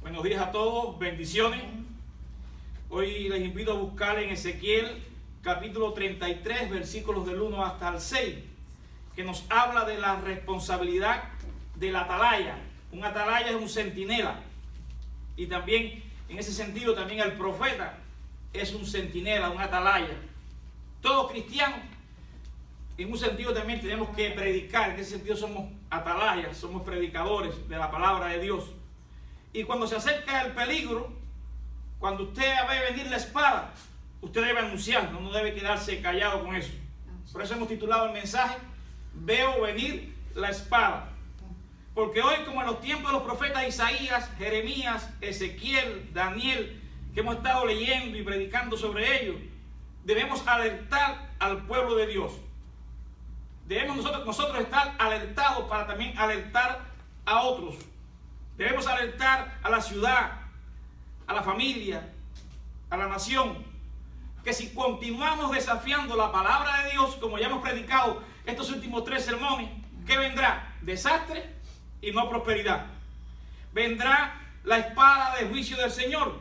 Buenos días a todos, bendiciones. Hoy les invito a buscar en Ezequiel capítulo 33, versículos del 1 hasta el 6, que nos habla de la responsabilidad del atalaya. Un atalaya es un centinela, y también en ese sentido también el profeta es un centinela, un atalaya. Todos cristianos, en un sentido también tenemos que predicar. En ese sentido somos atalayas, somos predicadores de la palabra de Dios. Y cuando se acerca el peligro, cuando usted ve venir la espada, usted debe anunciarlo, no debe quedarse callado con eso. Por eso hemos titulado el mensaje, Veo venir la espada. Porque hoy, como en los tiempos de los profetas Isaías, Jeremías, Ezequiel, Daniel, que hemos estado leyendo y predicando sobre ellos, debemos alertar al pueblo de Dios. Debemos nosotros estar alertados para también alertar a otros. Debemos alertar a la ciudad, a la familia, a la nación, que si continuamos desafiando la palabra de Dios, como ya hemos predicado estos últimos 3 sermones, ¿qué vendrá? Desastre y no prosperidad. Vendrá la espada de juicio del Señor.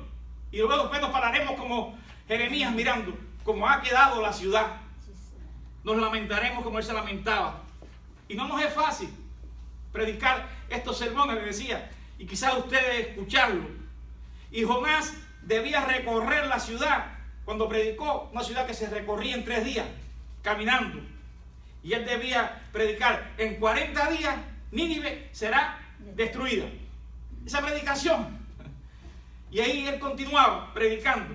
Y luego después nos pararemos como Jeremías mirando cómo ha quedado la ciudad. Nos lamentaremos como él se lamentaba. Y no nos es fácil predicar estos sermones, les decía, y quizás ustedes escucharlo. Y Jonás debía recorrer la ciudad cuando predicó, una ciudad que se recorría en 3 días, caminando. Y él debía predicar, en 40 días Nínive será destruida. Esa predicación. Y ahí él continuaba predicando.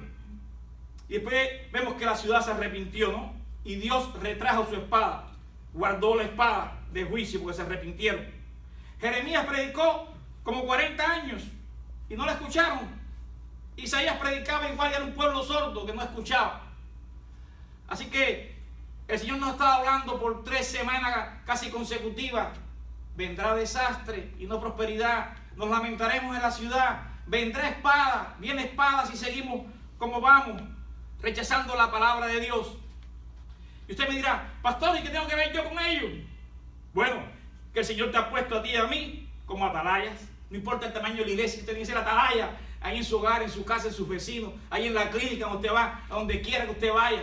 Y después vemos que la ciudad se arrepintió, ¿no? Y Dios retrajo su espada, guardó la espada de juicio porque se arrepintieron. Jeremías predicó como 40 años y no la escucharon. Isaías predicaba igual y era un pueblo sordo que no escuchaba. Así que el Señor nos estaba hablando por 3 semanas casi consecutivas. Vendrá desastre y no prosperidad. Nos lamentaremos en la ciudad. Vendrá espada, viene espada si seguimos como vamos, rechazando la palabra de Dios. Y usted me dirá, pastor, ¿y qué tengo que ver yo con ellos? Bueno, que el Señor te ha puesto a ti y a mí como atalayas. No importa el tamaño de la iglesia, usted tiene que ser atalaya ahí en su hogar, en su casa, en sus vecinos, ahí en la clínica donde usted va, a donde quiera que usted vaya.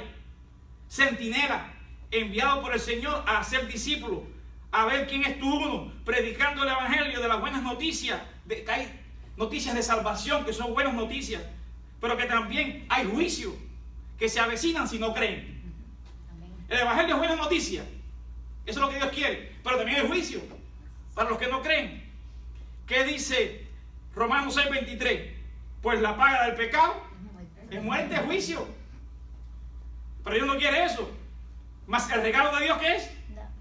Centinela, enviado por el Señor a ser discípulo, a ver quién es tu uno, predicando el evangelio de las buenas noticias, que hay noticias de salvación, que son buenas noticias, pero que también hay juicio, que se avecinan si no creen. El evangelio es buena noticia, eso es lo que Dios quiere, pero también hay juicio para los que no creen. ¿Qué dice Romanos 6:23? Pues la paga del pecado es muerte, juicio. Pero Dios no quiere eso. Mas el regalo de Dios, ¿qué es?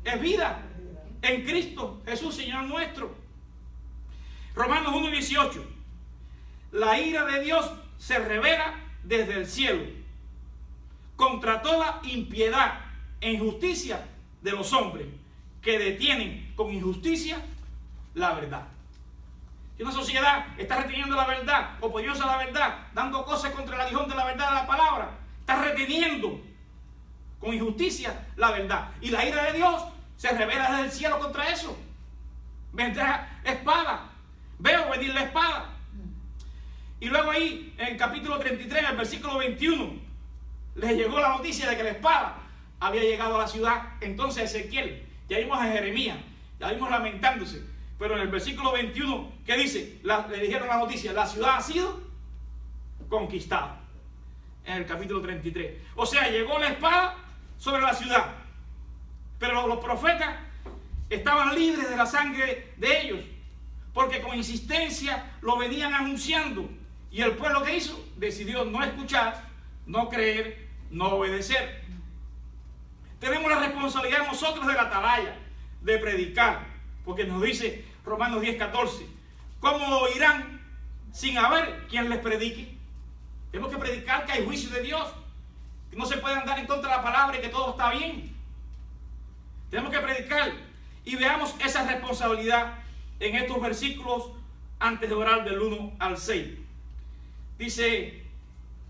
Es vida en Cristo Jesús, Señor nuestro. Romanos 1:18. La ira de Dios se revela desde el cielo contra toda impiedad e injusticia de los hombres que detienen con injusticia la verdad. Si una sociedad está reteniendo la verdad, oponiéndose a la verdad, dando cosas contra el aguijón de la verdad de la palabra, está reteniendo con injusticia la verdad. Y la ira de Dios se revela desde el cielo contra eso. Vendrá espada. Veo venir la espada. Y luego ahí, en el capítulo 33, en el versículo 21, les llegó la noticia de que la espada había llegado a la ciudad. Entonces Ezequiel, ya vimos a Jeremías, ya vimos lamentándose. Pero en el versículo 21, ¿qué dice? Le dijeron la noticia, la ciudad ha sido conquistada. En el capítulo 33. O sea, llegó la espada sobre la ciudad. Pero los profetas estaban libres de la sangre de ellos, porque con insistencia lo venían anunciando. Y el pueblo, que hizo, decidió no escuchar, no creer, no obedecer. Tenemos la responsabilidad nosotros de la atalaya, de predicar, porque nos dice Romanos 10:14, ¿cómo oirán sin haber quien les predique? Tenemos que predicar que hay juicio de Dios, que no se puede andar en contra de la palabra y que todo está bien. Tenemos que predicar, y veamos esa responsabilidad en estos versículos antes de orar del 1 al 6. Dice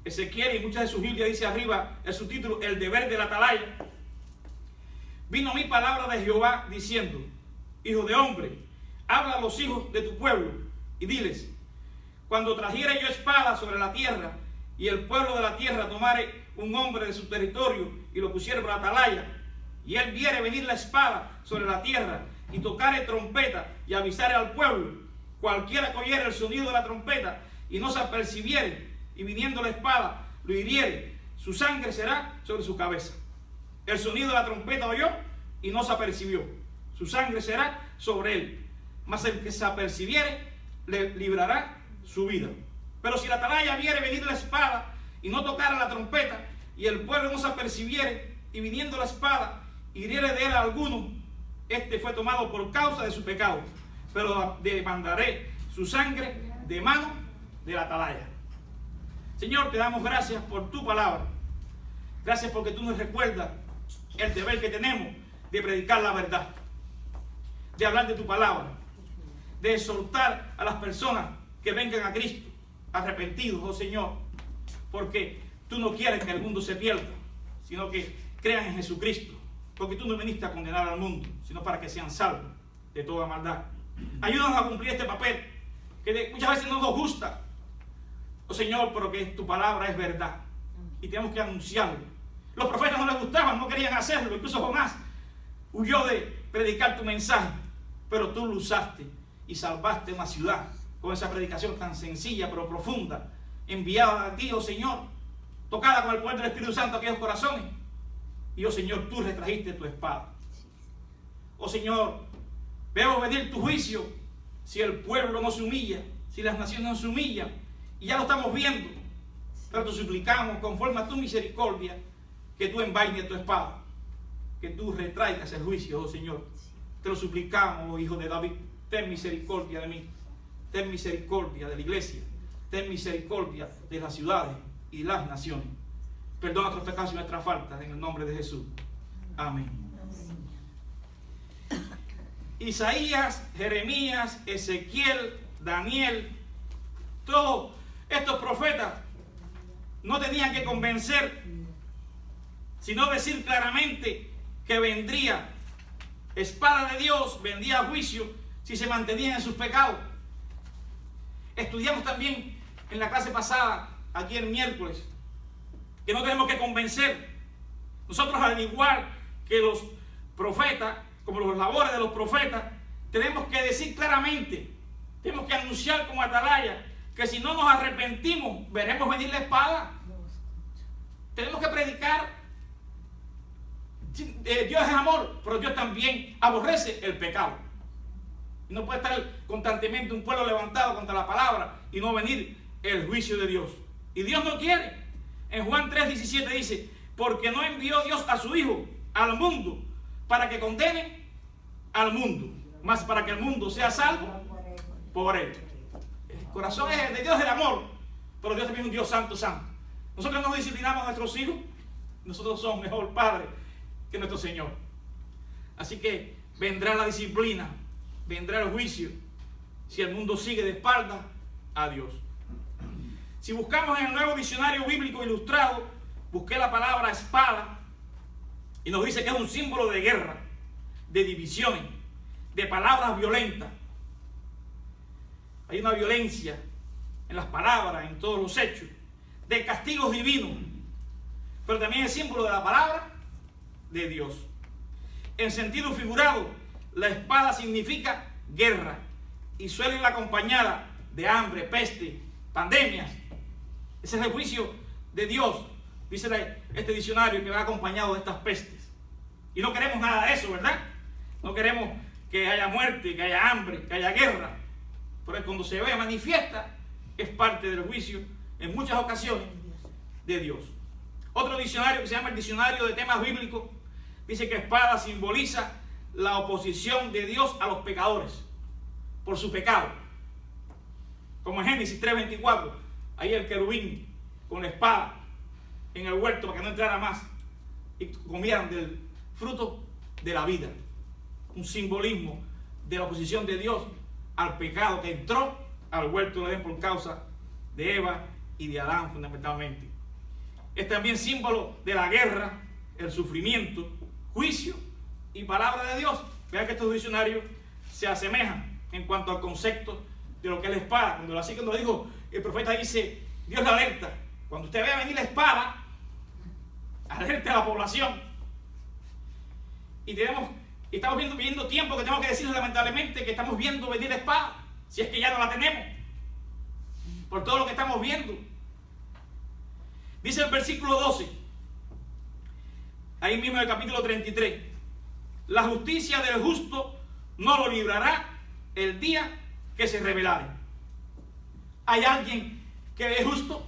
Ezequiel, y muchas de sus Biblias dice arriba el subtítulo, el deber del atalaya. Vino a mí palabra de Jehová diciendo, hijo de hombre, habla a los hijos de tu pueblo y diles, cuando trajere yo espada sobre la tierra, y el pueblo de la tierra tomare un hombre de su territorio y lo pusiere por atalaya, y él viere venir la espada sobre la tierra, y tocare trompeta y avisare al pueblo, cualquiera que oyere el sonido de la trompeta y no se apercibiere, y viniendo la espada lo hiriere, su sangre será sobre su cabeza. El sonido de la trompeta oyó y no se apercibió, su sangre será sobre él, mas el que se apercibiere le librará su vida. Pero si la atalaya viere venir la espada y no tocara la trompeta, y el pueblo no se apercibiere, y viniendo la espada hiriere de él a alguno, este fue tomado por causa de su pecado, pero demandaré su sangre de mano de la atalaya. Señor, te damos gracias por tu palabra. Gracias porque tú nos recuerdas el deber que tenemos de predicar la verdad, de hablar de tu palabra, de exhortar a las personas que vengan a Cristo arrepentidos, oh Señor, porque tú no quieres que el mundo se pierda, sino que crean en Jesucristo, porque tú no viniste a condenar al mundo, sino para que sean salvos de toda maldad. Ayúdanos a cumplir este papel que muchas veces no nos gusta, oh Señor, pero que tu palabra es verdad y tenemos que anunciarlo. Los profetas no les gustaban, no querían hacerlo, incluso Jonás huyó de predicar tu mensaje, pero tú lo usaste y salvaste una ciudad con esa predicación tan sencilla pero profunda, enviada a ti, oh Señor, tocada con el poder del Espíritu Santo a aquellos corazones. Y oh Señor, tú retrajiste tu espada. Oh Señor, vemos venir tu juicio si el pueblo no se humilla, si las naciones no se humillan, y ya lo estamos viendo, pero te suplicamos conforme a tu misericordia que tú envaines tu espada, que tú retraigas el juicio, oh Señor. Te lo suplicamos, oh Hijo de David, ten misericordia de mí, ten misericordia de la iglesia, ten misericordia de las ciudades y las naciones. Perdona nuestros pecados y nuestras faltas en el nombre de Jesús. Amén. Isaías, Jeremías, Ezequiel, Daniel, todos estos profetas no tenían que convencer, sino decir claramente que vendría espada de Dios, vendría juicio si se mantenían en sus pecados. Estudiamos también en la clase pasada, aquí el miércoles, que no tenemos que convencer. Nosotros, al igual que los profetas, como los labores de los profetas, tenemos que decir claramente, tenemos que anunciar como atalaya, que si no nos arrepentimos, veremos venir la espada. Tenemos que predicar. Dios es amor, pero Dios también aborrece el pecado. No puede estar constantemente un pueblo levantado contra la palabra y no venir el juicio de Dios. Y Dios no quiere. En Juan 3:17 dice, porque no envió Dios a su Hijo al mundo para que condene al mundo, más para que el mundo sea salvo por él. El corazón es de Dios, el amor, pero Dios también es un Dios santo, santo. Nosotros nos disciplinamos a nuestros hijos, nosotros somos mejor padres que nuestro Señor. Así que vendrá la disciplina, vendrá el juicio si el mundo sigue de espaldas a Dios. Si buscamos en el Nuevo Diccionario Bíblico Ilustrado, busqué la palabra espada y nos dice que es un símbolo de guerra, de divisiones, de palabras violentas. Hay una violencia en las palabras, en todos los hechos, de castigos divinos, pero también es símbolo de la palabra de Dios. En sentido figurado, la espada significa guerra y suele ir acompañada de hambre, peste, pandemias. Ese es el juicio de Dios, dice este diccionario, que va acompañado de estas pestes. Y no queremos nada de eso, ¿verdad? No queremos que haya muerte, que haya hambre, que haya guerra. Pero cuando se ve manifiesta, es parte del juicio, en muchas ocasiones, de Dios. Otro diccionario que se llama el Diccionario de Temas Bíblicos, dice que espada simboliza la oposición de Dios a los pecadores por su pecado. Como en Génesis 3:24, ahí el querubín con la espada en el huerto para que no entrara más y comieran del fruto de la vida. Un simbolismo de la oposición de Dios al pecado que entró al huerto de Edén por causa de Eva y de Adán fundamentalmente. Es también símbolo de la guerra, el sufrimiento, juicio y palabra de Dios. Vean que estos diccionarios se asemejan en cuanto al concepto de lo que es la espada. Cuando lo dijo, el profeta dice, Dios la alerta. Cuando usted vea venir la espada, alerte a la población. Y estamos viendo tiempo que tengo que decirles lamentablemente que estamos viendo venir la espada, si es que ya no la tenemos, por todo lo que estamos viendo. Dice el versículo 12, ahí mismo en el capítulo 33, la justicia del justo no lo librará el día que se revelare. ¿Hay alguien que es justo?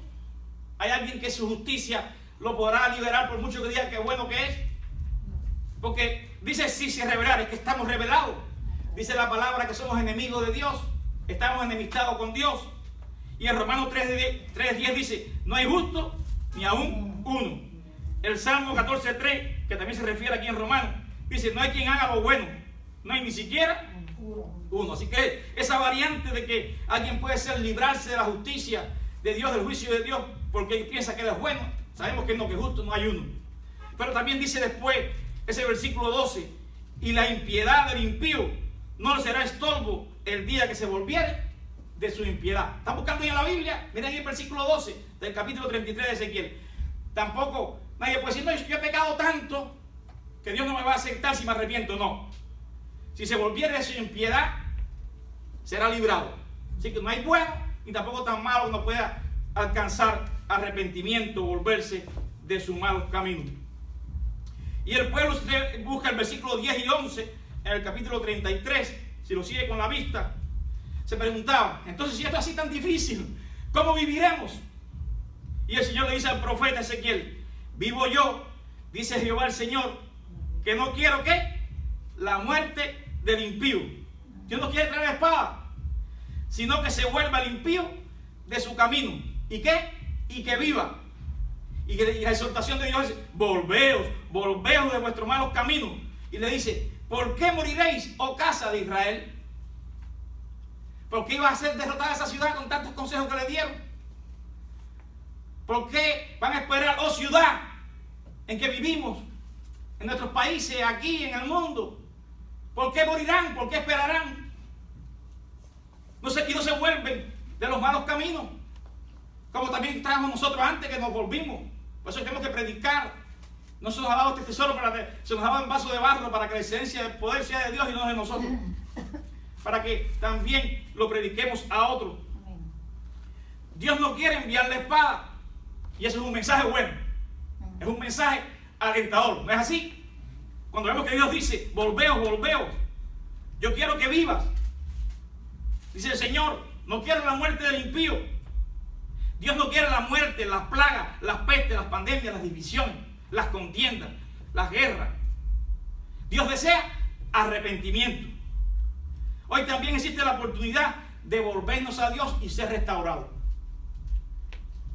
¿Hay alguien que su justicia lo podrá liberar por mucho que diga que bueno que es? Porque dice si se revelar, es que estamos revelados. Dice la palabra que somos enemigos de Dios, estamos enemistados con Dios. Y en Romanos 3:10 dice, no hay justo ni aún uno. El Salmo 14:3, que también se refiere aquí en Romanos, dice, no hay quien haga lo bueno, no hay ni siquiera uno. Así que esa variante de que alguien puede librarse de la justicia de Dios, del juicio de Dios, porque piensa que él es bueno, sabemos que no, que justo no hay uno. Pero también dice después, ese versículo 12, y la impiedad del impío no le será estorbo el día que se volviere de su impiedad. ¿Están buscando ya la Biblia? Miren ahí el versículo 12 del capítulo 33 de Ezequiel. Tampoco nadie puede decir, no, yo he pecado tanto que Dios no me va a aceptar si me arrepiento. No. Si se volviere de su impiedad, será librado. Así que no hay bueno ni tampoco tan malo que no pueda alcanzar arrepentimiento, volverse de sus malos caminos. Y el pueblo, si usted busca el versículo 10 y 11 en el capítulo 33, si lo sigue con la vista, se preguntaba, entonces si esto es así tan difícil, ¿cómo viviremos? Y el Señor le dice al profeta Ezequiel, vivo yo, dice Jehová el Señor, que no quiero ¿qué? La muerte del impío. Dios no quiere traer la espada, sino que se vuelva el impío de su camino. ¿Y qué? Y que viva. Y la exhortación de Dios es, volveos de vuestros malos caminos. Y le dice, ¿por qué moriréis, oh casa de Israel? ¿Por qué iba a ser derrotada esa ciudad con tantos consejos que le dieron? ¿Por qué van a esperar, oh ciudad, en que vivimos, en nuestros países, aquí, en el mundo? ¿Por qué morirán? ¿Por qué esperarán? Y no se vuelven de los malos caminos, como también estábamos nosotros antes que nos volvimos. Por eso tenemos que predicar. No se nos ha dado este tesoro, se nos ha dado un vaso de barro para que la excelencia del poder sea de Dios y no de nosotros. Para que también lo prediquemos a otros. Dios no quiere enviar la espada. Y eso es un mensaje bueno. Es un mensaje alentador. ¿No es así? Cuando vemos que Dios dice, volveos. Yo quiero que vivas. Dice el Señor, no quiero la muerte del impío. Dios no quiere la muerte, las plagas, las pestes, las pandemias, las divisiones, las contiendas, las guerras. Dios desea arrepentimiento. Hoy también existe la oportunidad de volvernos a Dios y ser restaurados.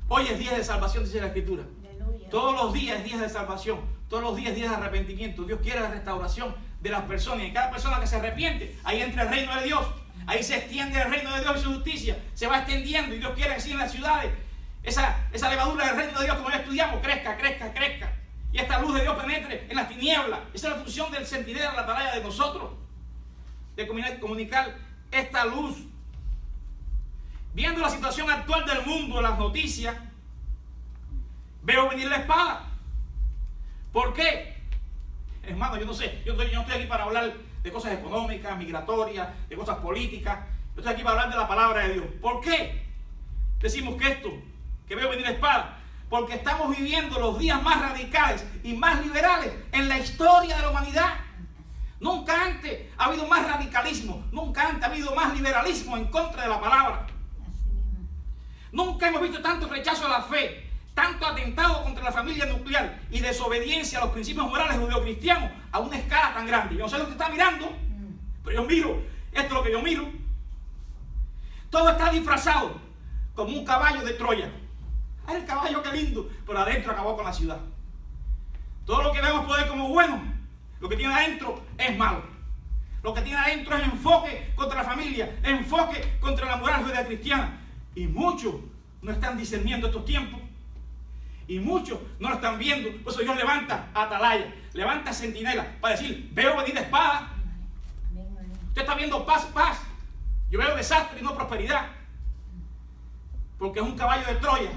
Hoy es día de salvación, dice la Escritura. Aleluya. Todos los días es día de salvación. Todos los días es día de arrepentimiento. Dios quiere la restauración de las personas. Y en cada persona que se arrepiente, ahí entra el reino de Dios. Ahí se extiende el reino de Dios y su justicia. Se va extendiendo. Y Dios quiere que en las ciudades esa levadura del reino de Dios, como ya estudiamos, crezca. Y esta luz de Dios penetre en las tinieblas. Esa es la función del centinela, la tarea de nosotros. De comunicar esta luz. Viendo la situación actual del mundo, en las noticias, veo venir la espada. ¿Por qué? Hermano, yo no sé, yo no estoy aquí para hablar de cosas económicas, migratorias, de cosas políticas. Yo estoy aquí para hablar de la palabra de Dios. ¿Por qué decimos que veo venir la espada? Porque estamos viviendo los días más radicales y más liberales en la historia de la humanidad. Nunca antes ha habido más radicalismo, nunca antes ha habido más liberalismo en contra de la palabra. Nunca hemos visto tanto rechazo a la fe, tanto atentado contra la familia nuclear y desobediencia a los principios morales judeocristianos a una escala tan grande. Yo no sé lo que está mirando, pero yo miro, esto es lo que yo miro. Todo está disfrazado como un caballo de Troya. ¡Ay, el caballo, qué lindo! Pero adentro acabó con la ciudad. Todo lo que vemos puede como bueno, lo que tiene adentro es malo. Lo que tiene adentro es enfoque contra la familia, enfoque contra la moral judeocristiana. Y muchos no están discerniendo estos tiempos. Y muchos no lo están viendo. Por eso Dios levanta atalaya, levanta centinela para decir, veo venir la espada. Usted está viendo paz. Yo veo desastre y no prosperidad. Porque es un caballo de Troya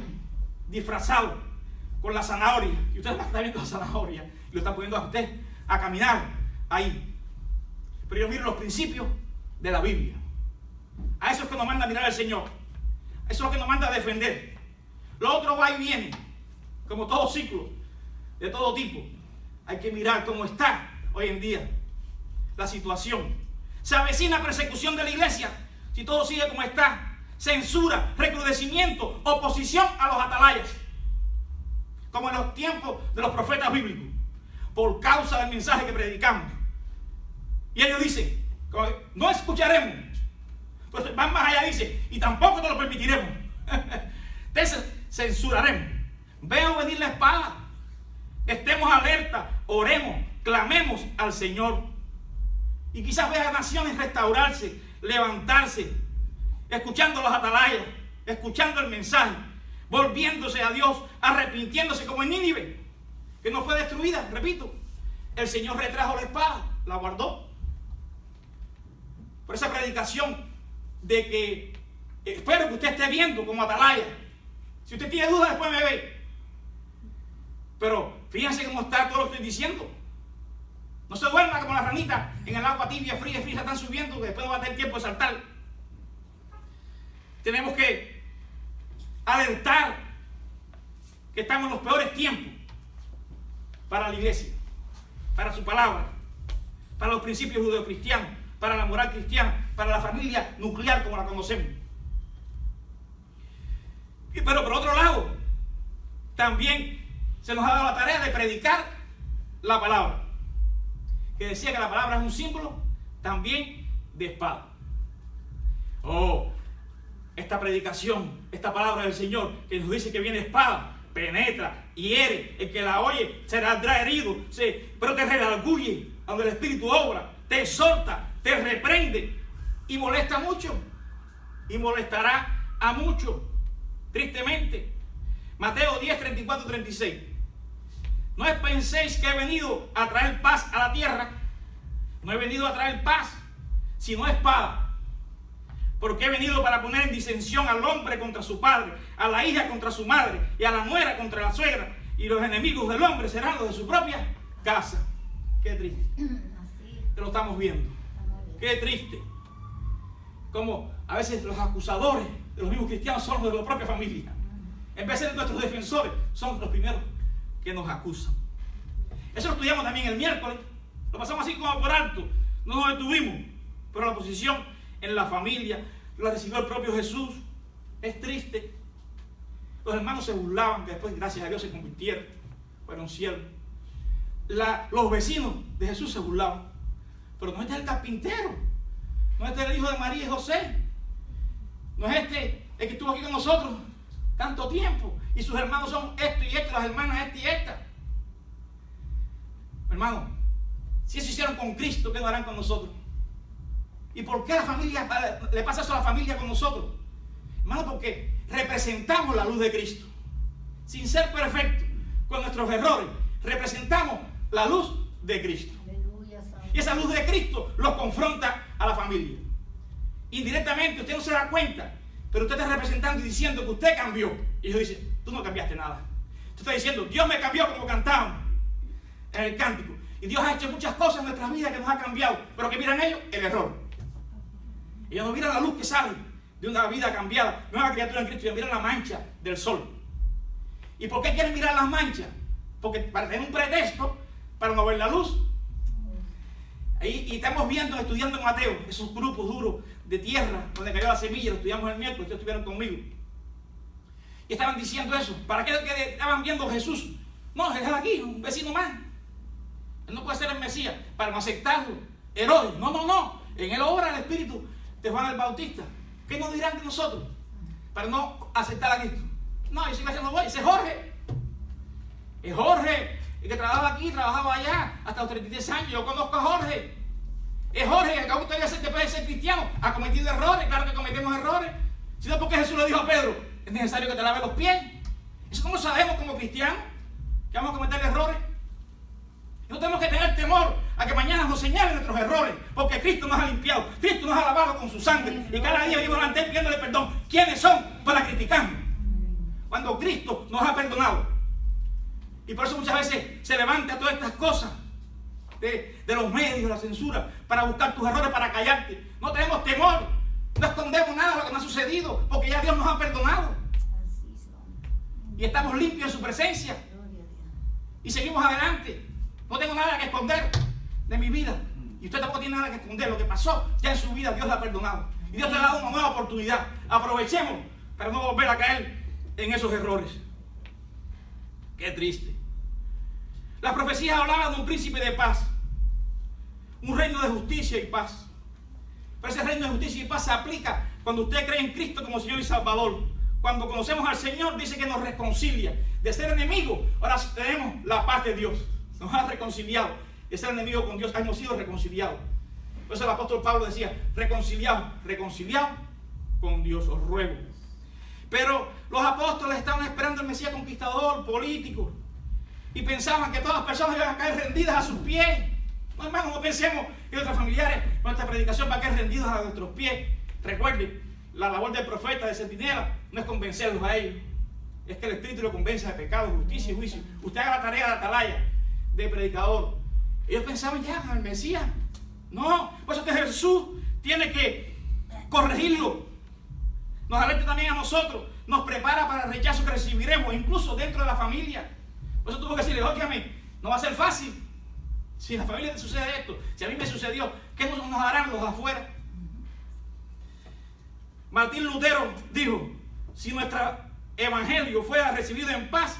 disfrazado con la zanahoria. Y usted está viendo la zanahoria y lo está poniendo a usted a caminar ahí. Pero yo miro los principios de la Biblia. A eso es que nos manda a mirar el Señor. Eso es lo que nos manda a defender. Lo otro va y viene, como todo ciclo, de todo tipo. Hay que mirar cómo está hoy en día la situación. Se avecina persecución de la iglesia si todo sigue como está. Censura, recrudecimiento, oposición a los atalayas, como en los tiempos de los profetas bíblicos, por causa del mensaje que predicamos. Y ellos dicen, no escucharemos. Pues van más allá, dice, y tampoco te lo permitiremos. Entonces censuraremos. Veo venir la espada. Estemos alerta, oremos, clamemos al Señor. Y quizás veas a naciones restaurarse, levantarse, escuchando los atalayas, escuchando el mensaje, volviéndose a Dios, arrepintiéndose como en Nínive, que no fue destruida, repito. El Señor retrajo la espada, la guardó. Por esa predicación de que espero que usted esté viendo como atalaya. Si usted tiene dudas, después me ve. Pero fíjense cómo está todo lo que estoy diciendo. No se duerma como la ranita en el agua tibia, fría, están subiendo, que después no va a tener tiempo de saltar. Tenemos que alertar que estamos en los peores tiempos para la iglesia, para su palabra, para los principios judeocristianos, para la moral cristiana, para la familia nuclear como la conocemos. Pero por otro lado, también se nos ha dado la tarea de predicar la palabra, que decía que la palabra es un símbolo también de espada. Esta predicación, esta palabra del Señor, que nos dice que viene espada, penetra, hiere, el que la oye será herido, pero te redarguye, donde el Espíritu obra, te exhorta, te reprende y molesta mucho, y molestará a muchos, tristemente. Mateo 10, 34, 36. No penséis que he venido a traer paz a la tierra. No he venido a traer paz, sino espada. Porque he venido para poner en disensión al hombre contra su padre, a la hija contra su madre, y a la nuera contra la suegra. Y los enemigos del hombre serán los de su propia casa. Qué triste. Que lo estamos viendo. Qué triste. Como a veces los acusadores de los mismos cristianos son los de la propia familia. En vez de ser nuestros defensores, son los primeros que nos acusan. Eso lo estudiamos también el miércoles. Lo pasamos así como por alto. No nos detuvimos. Pero la posición en la familia la recibió el propio Jesús. Es triste. Los hermanos se burlaban, que después, gracias a Dios, se convirtieron. Fueron siervos. Los vecinos de Jesús se burlaban. Pero no este es el carpintero. No este es el hijo de María y José. No es este el que estuvo aquí con nosotros tanto tiempo. Y sus hermanos son esto y esto, las hermanas esta y esta. Hermano, si eso hicieron con Cristo, ¿qué no harán con nosotros? ¿Y por qué a la familia le pasa eso a la familia con nosotros? Hermano, porque representamos la luz de Cristo. Sin ser perfectos, con nuestros errores, representamos la luz de Cristo. Y esa luz de Cristo los confronta a la familia. Indirectamente, usted no se da cuenta, pero usted está representando y diciendo que usted cambió. Y ellos dicen, tú no cambiaste nada. Usted está diciendo, Dios me cambió como cantábamos en el cántico. Y Dios ha hecho muchas cosas en nuestras vidas que nos ha cambiado. Pero que miran ellos, el error. Ellos no miran la luz que sale de una vida cambiada, nueva criatura en Cristo, ellos miran la mancha del sol. ¿Y por qué quieren mirar las manchas? Porque para tener un pretexto para no ver la luz. Y estamos viendo, estudiando en Mateo, esos grupos duros de tierra donde cayó la semilla, lo estudiamos el miércoles, ustedes estuvieron conmigo. Y estaban diciendo eso. ¿Para qué estaban viendo Jesús? No, es aquí, un vecino más. Él no puede ser el Mesías, para no aceptarlo. Herodes, no. En él obra el Espíritu de Juan el Bautista. ¿Qué nos dirán de nosotros? Para no aceptar a Cristo. No, yo sigo no voy, ese es Jorge. Es Jorge, el que trabajaba aquí, trabajaba allá, hasta los 33 años. Yo conozco a Jorge. Es Jorge, que acabó todavía después de ser cristiano. Ha cometido errores, claro que cometemos errores. Sino porque Jesús le dijo a Pedro, es necesario que te laves los pies. Eso no sabemos como cristianos, que vamos a cometer errores. No tenemos que tener temor a que mañana nos señalen nuestros errores, porque Cristo nos ha limpiado, Cristo nos ha lavado con su sangre, y cada día venimos delante pidiéndole perdón. ¿Quiénes son para criticarnos? Cuando Cristo nos ha perdonado. Y por eso muchas veces se levanta todas estas cosas de los medios, la censura, para buscar tus errores, para callarte. No tenemos temor, no escondemos nada de lo que nos ha sucedido, porque ya Dios nos ha perdonado. Y estamos limpios en su presencia. Y seguimos adelante. No tengo nada que esconder de mi vida. Y usted tampoco tiene nada que esconder. Lo que pasó ya en su vida, Dios la ha perdonado. Y Dios te ha dado una nueva oportunidad. Aprovechemos para no volver a caer en esos errores. Qué triste. Las profecías hablaban de un príncipe de paz. Un reino de justicia y paz. Pero ese reino de justicia y paz se aplica cuando usted cree en Cristo como Señor y Salvador. Cuando conocemos al Señor, dice que nos reconcilia. De ser enemigos, ahora tenemos la paz de Dios. Nos ha reconciliado. De ser enemigo con Dios, hemos sido reconciliados. Por eso el apóstol Pablo decía, reconciliado con Dios, os ruego. Pero los apóstoles estaban esperando el Mesías conquistador, político. Y pensaban que todas las personas iban a caer rendidas a sus pies. No, hermanos, no pensemos que nuestros familiares, nuestra predicación va a caer rendidos a nuestros pies. Recuerden, la labor del profeta, de centinela, no es convencerlos a ellos. Es que el Espíritu lo convence de pecado, justicia y juicio. Usted haga la tarea de atalaya, de predicador. Ellos pensaban ya en el Mesías. No, por eso que Jesús tiene que corregirlo. Nos alerta también a nosotros. Nos prepara para el rechazo que recibiremos, incluso dentro de la familia. Por eso tuvo que decirle, óigame, no va a ser fácil. Si en la familia te sucede esto, si a mí me sucedió, ¿qué nos harán los de afuera? Martín Lutero dijo, si nuestro evangelio fuera recibido en paz,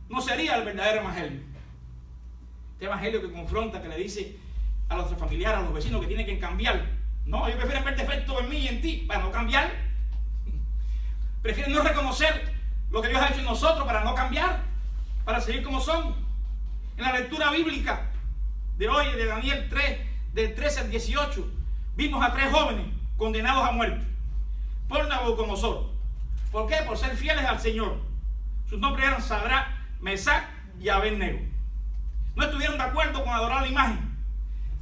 no sería el verdadero evangelio. Este evangelio que confronta, que le dice a nuestros familiares, a los vecinos que tienen que cambiar. No, ellos prefieren ver defectos en mí y en ti para no cambiar. Prefieren no reconocer lo que Dios ha hecho en nosotros para no cambiar, para seguir como somos. En la lectura bíblica de hoy, de Daniel 3, del 13 al 18, vimos a 3 jóvenes condenados a muerte por Nabucodonosor. ¿Por qué? Por ser fieles al Señor. Sus nombres eran Sadrach, Mesach y Abednego. No estuvieron de acuerdo con adorar la imagen,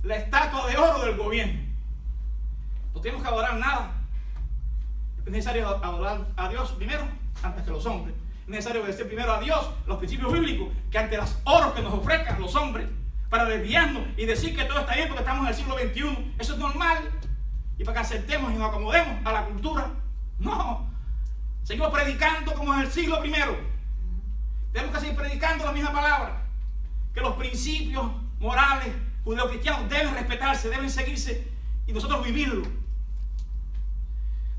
la estatua de oro del gobierno. No tenemos que adorar nada. Es necesario adorar a Dios primero, antes que los hombres. Es necesario obedecer primero a Dios, los principios bíblicos, que ante los oros que nos ofrezcan los hombres, para desviarnos y decir que todo está bien porque estamos en el siglo XXI. Eso es normal. Y para que aceptemos y nos acomodemos a la cultura. No. Seguimos predicando como en el siglo I. Tenemos que seguir predicando la misma palabra. Que los principios morales judeocristianos deben respetarse, deben seguirse y nosotros vivirlo.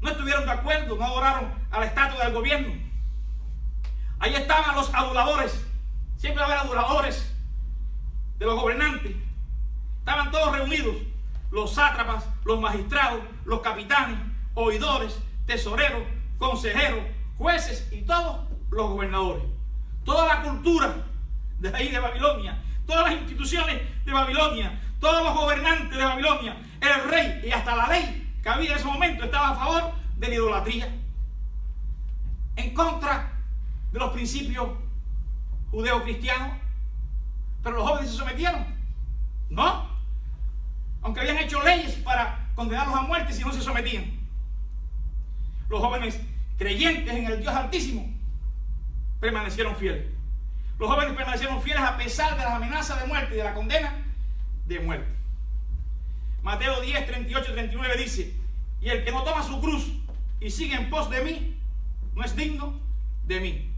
No estuvieron de acuerdo, no adoraron a la estatua del gobierno. Ahí estaban los aduladores. Siempre va a haber aduladores de los gobernantes. Estaban todos reunidos. Los sátrapas, los magistrados, los capitanes, oidores, tesoreros, consejeros, jueces y todos los gobernadores. Toda la cultura de ahí de Babilonia, todas las instituciones de Babilonia, todos los gobernantes de Babilonia, el rey y hasta la ley que había en ese momento estaba a favor de la idolatría, en contra de los principios judeo-cristianos. Pero los jóvenes se sometieron. No, aunque habían hecho leyes para condenarlos a muerte si no se sometían. Los jóvenes creyentes en el Dios Altísimo permanecieron fieles. Los jóvenes permanecieron fieles a pesar de las amenazas de muerte y de la condena de muerte. Mateo 10, 38 y 39 dice: y el que no toma su cruz y sigue en pos de mí, no es digno de mí.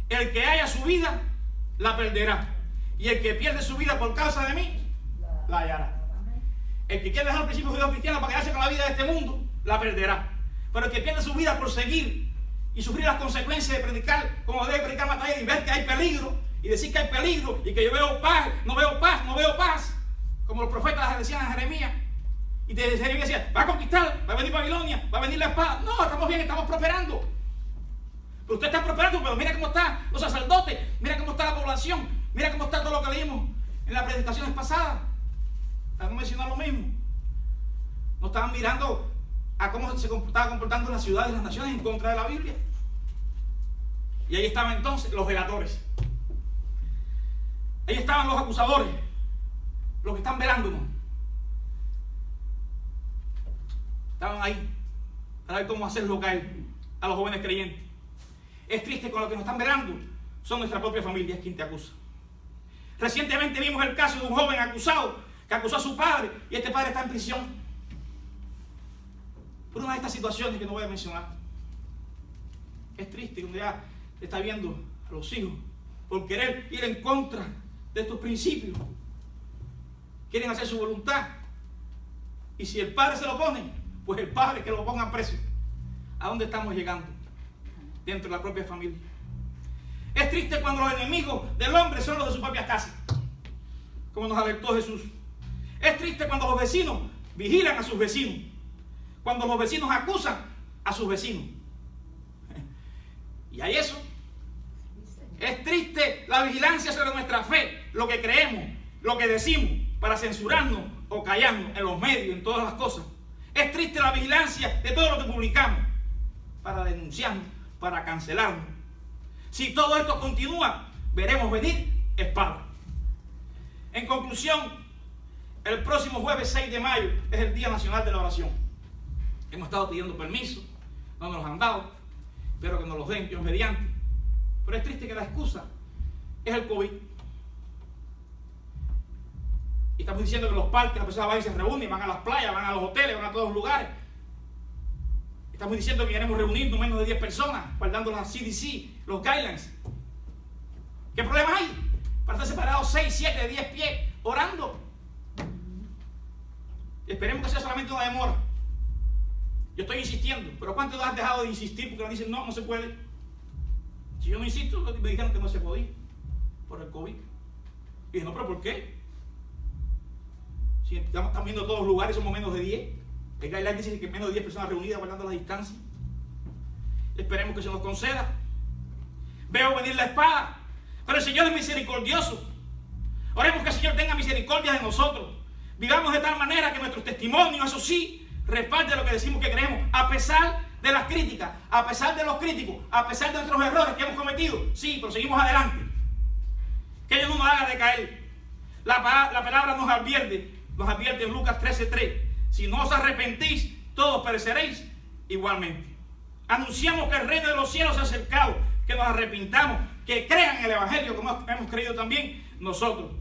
El que haya su vida, la perderá. Y el que pierde su vida por causa de mí, la hallará. El que quiere dejar los principios judeocristianos para quedarse con la vida de este mundo, la perderá. Pero el que pierde su vida por seguir y sufrir las consecuencias de predicar como debe predicar Mateo y ver que hay peligro y decir que hay peligro y que yo veo paz, no veo paz, no veo paz, como los profetas decían a Jeremías, y te decían, va a conquistar, va a venir Babilonia, va a venir la espada. No, estamos bien, estamos prosperando. Pero usted está prosperando, pero mira cómo están los sacerdotes, mira cómo está la población, mira cómo está todo lo que leímos en las predicaciones pasadas. Estamos mencionando lo mismo. No estaban mirando a cómo se estaba comportando las ciudades y las naciones en contra de la Biblia. Y ahí estaban entonces los delatores. Ahí estaban los acusadores. los que están velándonos, estaban ahí para ver cómo hacerlo caer a los jóvenes creyentes. Es triste con los que nos están velando, son nuestra propia familia, es quien te acusa. Recientemente vimos el caso de un joven acusado que acusó a su padre y este padre está en prisión por una de estas situaciones que no voy a mencionar. Es triste cuando ya está viendo a los hijos por querer ir en contra de estos principios. Quieren hacer su voluntad. Y si el padre se lo pone, pues el padre que lo ponga preso. ¿A dónde estamos llegando? Dentro de la propia familia. Es triste cuando los enemigos del hombre son los de su propia casa, como nos alertó Jesús. Es triste cuando los vecinos vigilan a sus vecinos, cuando los vecinos acusan a sus vecinos. Y hay eso. Es triste la vigilancia sobre nuestra fe, lo que creemos, lo que decimos, para censurarnos o callarnos en los medios, en todas las cosas. Es triste la vigilancia de todo lo que publicamos, para denunciarnos, para cancelarnos. Si todo esto continúa, veremos venir espada. En conclusión, el próximo jueves 6 de mayo es el Día Nacional de la Oración. Hemos estado pidiendo permiso, no nos los han dado, espero que nos los den, Dios mediante. Pero es triste que la excusa es el COVID. Y estamos diciendo que los parques, las personas van y se reúnen, van a las playas, van a los hoteles, van a todos los lugares. Estamos diciendo que queremos reunirnos menos de 10 personas, guardando las CDC, los guidelines. ¿Qué problema hay? Para estar separados 6, 7, 10 pies, orando. Y esperemos que sea solamente una demora. Yo estoy insistiendo, pero ¿cuántos han dejado de insistir porque nos dicen no se puede? Si yo no insisto, me dijeron que no se podía por el COVID. Y dije, no, pero ¿por qué? Si estamos viendo todos los lugares, somos menos de 10. El guideline dice que menos de 10 personas reunidas guardando la distancia. Esperemos que se nos conceda. Veo venir la espada, pero el Señor es misericordioso. Oremos que el Señor tenga misericordia de nosotros. Vivamos de tal manera que nuestro testimonio, eso sí, respalde lo que decimos que creemos, a pesar de las críticas, a pesar de los críticos, a pesar de nuestros errores que hemos cometido. Sí, pero seguimos adelante. Que ellos no nos hagan decaer. La palabra nos advierte en Lucas 13:3. Si no os arrepentís, todos pereceréis igualmente. Anunciamos que el reino de los cielos se ha acercado, que nos arrepintamos, que crean en el Evangelio como hemos creído también nosotros.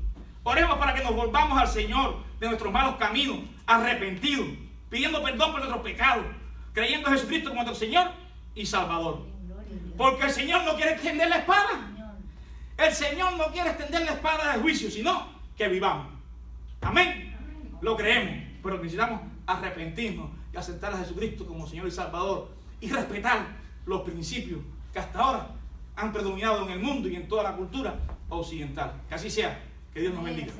Oremos para que nos volvamos al Señor de nuestros malos caminos, arrepentidos, pidiendo perdón por nuestros pecados, creyendo en Jesucristo como nuestro Señor y Salvador. Porque el Señor no quiere extender la espada. El Señor no quiere extender la espada del juicio, sino que vivamos. Amén. Lo creemos, pero necesitamos arrepentirnos y aceptar a Jesucristo como Señor y Salvador y respetar los principios que hasta ahora han predominado en el mundo y en toda la cultura occidental. Que así sea. Que Dios nos bendiga.